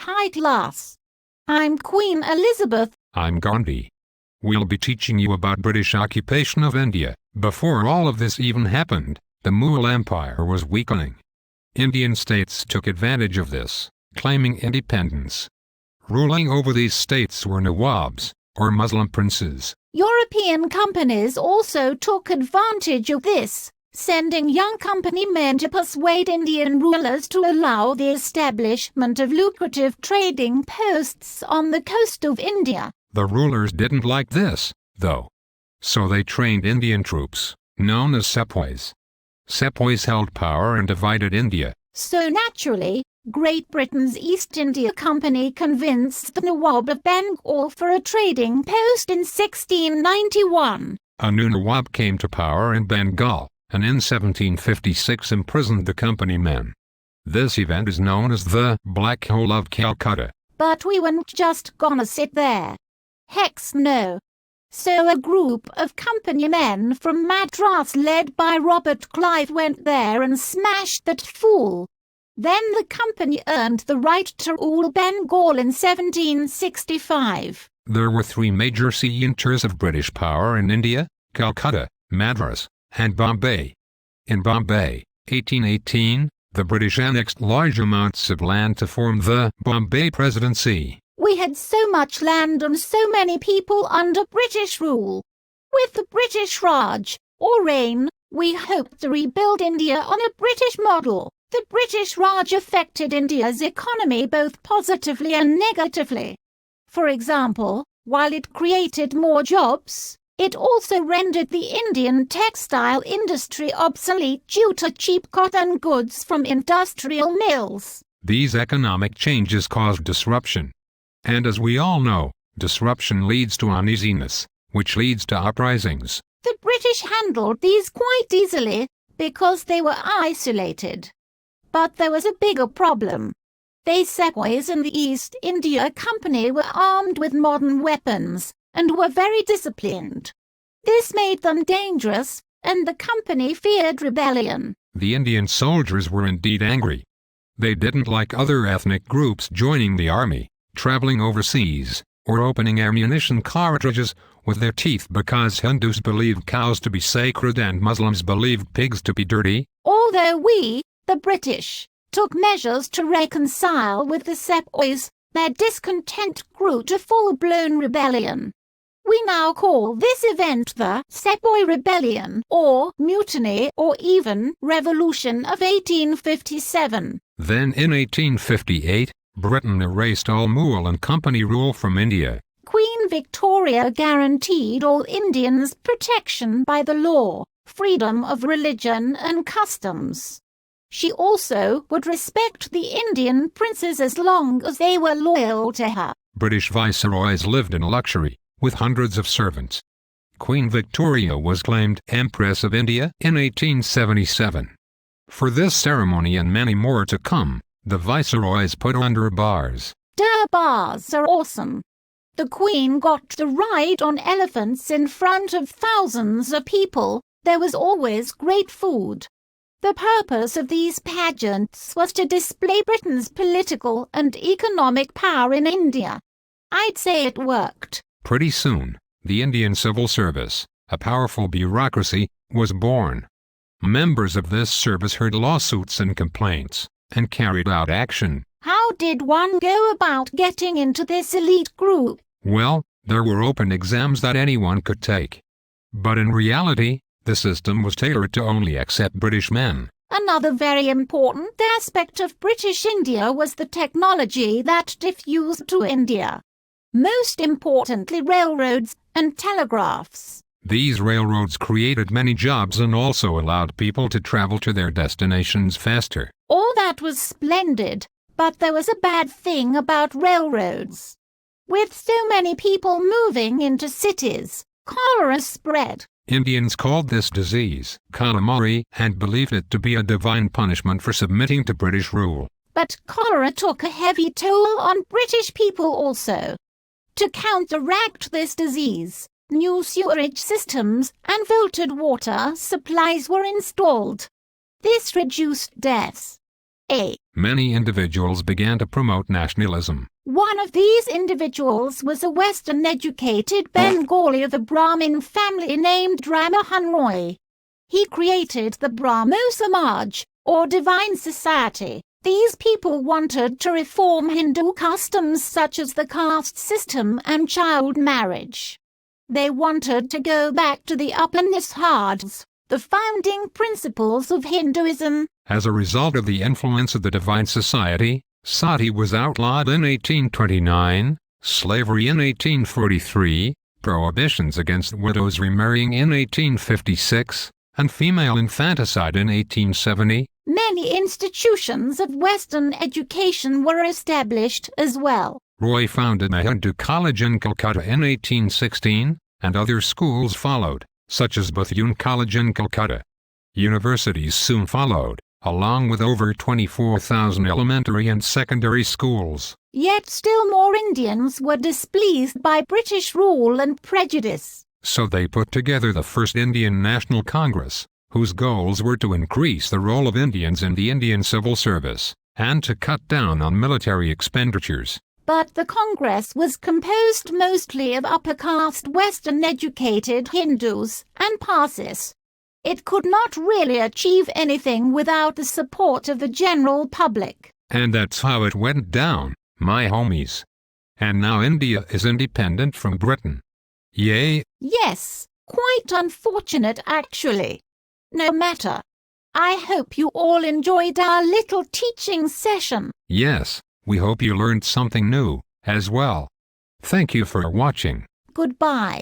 High class. I'm Queen Elizabeth. I'm Gandhi. We'll be teaching you about British occupation of India. Before all of this even happened, the Mughal Empire was weakening. Indian states took advantage of this, claiming independence. Ruling over these states were Nawabs, or Muslim princes. European companies also took advantage of this, sending young company men to persuade Indian rulers to allow the establishment of lucrative trading posts on the coast of India. The rulers didn't like this, though. So they trained Indian troops, known as sepoys. Sepoys held power and divided India. So naturally, Great Britain's East India Company convinced the Nawab of Bengal for a trading post in 1691. A new Nawab came to power in Bengal, and in 1756 imprisoned the company men. This event is known as the Black Hole of Calcutta. But we weren't just gonna sit there. Hex no. So a group of company men from Madras led by Robert Clive went there and smashed that fool. Then the company earned the right to rule Bengal in 1765. There were three major centers of British power in India: Calcutta, Madras, and Bombay. In Bombay, 1818, the British annexed large amounts of land to form the Bombay Presidency. We had so much land and so many people under British rule. With the British Raj, or reign, we hoped to rebuild India on a British model. The British Raj affected India's economy both positively and negatively. For example, while it created more jobs, it also rendered the Indian textile industry obsolete due to cheap cotton goods from industrial mills. These economic changes caused disruption. And as we all know, disruption leads to uneasiness, which leads to uprisings. The British handled these quite easily because they were isolated. But there was a bigger problem. They sepoys in the East India Company were armed with modern weapons and were very disciplined. This made them dangerous, and the company feared rebellion. The Indian soldiers were indeed angry. They didn't like other ethnic groups joining the army, traveling overseas, or opening ammunition cartridges with their teeth because Hindus believed cows to be sacred and Muslims believed pigs to be dirty. Although we, the British, took measures to reconcile with the sepoys, their discontent grew to full-blown rebellion. We now call this event the Sepoy Rebellion, or Mutiny, or even Revolution of 1857. Then in 1858, Britain erased all Mughal and Company rule from India. Queen Victoria guaranteed all Indians protection by the law, freedom of religion and customs. She also would respect the Indian princes as long as they were loyal to her. British viceroys lived in luxury, with hundreds of servants. Queen Victoria was claimed Empress of India in 1877. For this ceremony and many more to come, the viceroys put under bars. The bars are awesome. The Queen got to ride on elephants in front of thousands of people. There was always great food. The purpose of these pageants was to display Britain's political and economic power in India. I'd say it worked. Pretty soon, the Indian civil service, a powerful bureaucracy, was born. Members of this service heard lawsuits and complaints, and carried out action. How did one go about getting into this elite group? Well, there were open exams that anyone could take. But in reality, the system was tailored to only accept British men. Another very important aspect of British India was the technology that diffused to India. Most importantly, railroads and telegraphs. These railroads created many jobs and also allowed people to travel to their destinations faster. All that was splendid, but there was a bad thing about railroads. With so many people moving into cities, cholera spread. Indians called this disease calamari and believed it to be a divine punishment for submitting to British rule. But cholera took a heavy toll on British people also. To counteract this disease, new sewerage systems and filtered water supplies were installed. This reduced deaths. many individuals began to promote nationalism. One of these individuals was a Western-educated Bengali of a Brahmin family named Ramamohan Roy. He created the Brahmo Samaj, or Divine Society. These people wanted to reform Hindu customs such as the caste system and child marriage. They wanted to go back to the Upanishads, the founding principles of Hinduism. As a result of the influence of the Divine Society, sati was outlawed in 1829, slavery in 1843, prohibitions against widows remarrying in 1856, and female infanticide in 1870. Many institutions of Western education were established as well. Roy founded a Hindu college in Calcutta in 1816, and other schools followed, such as Bethune College in Calcutta. Universities soon followed, along with over 24,000 elementary and secondary schools. Yet still more Indians were displeased by British rule and prejudice. So they put together the first Indian National Congress, whose goals were to increase the role of Indians in the Indian civil service, and to cut down on military expenditures. But the Congress was composed mostly of upper-caste Western-educated Hindus and Parsis. It could not really achieve anything without the support of the general public. And that's how it went down, my homies. And now India is independent from Britain. Yay! Yes, quite unfortunate actually. No matter. I hope you all enjoyed our little teaching session. Yes, we hope you learned something new, as well. Thank you for watching. Goodbye.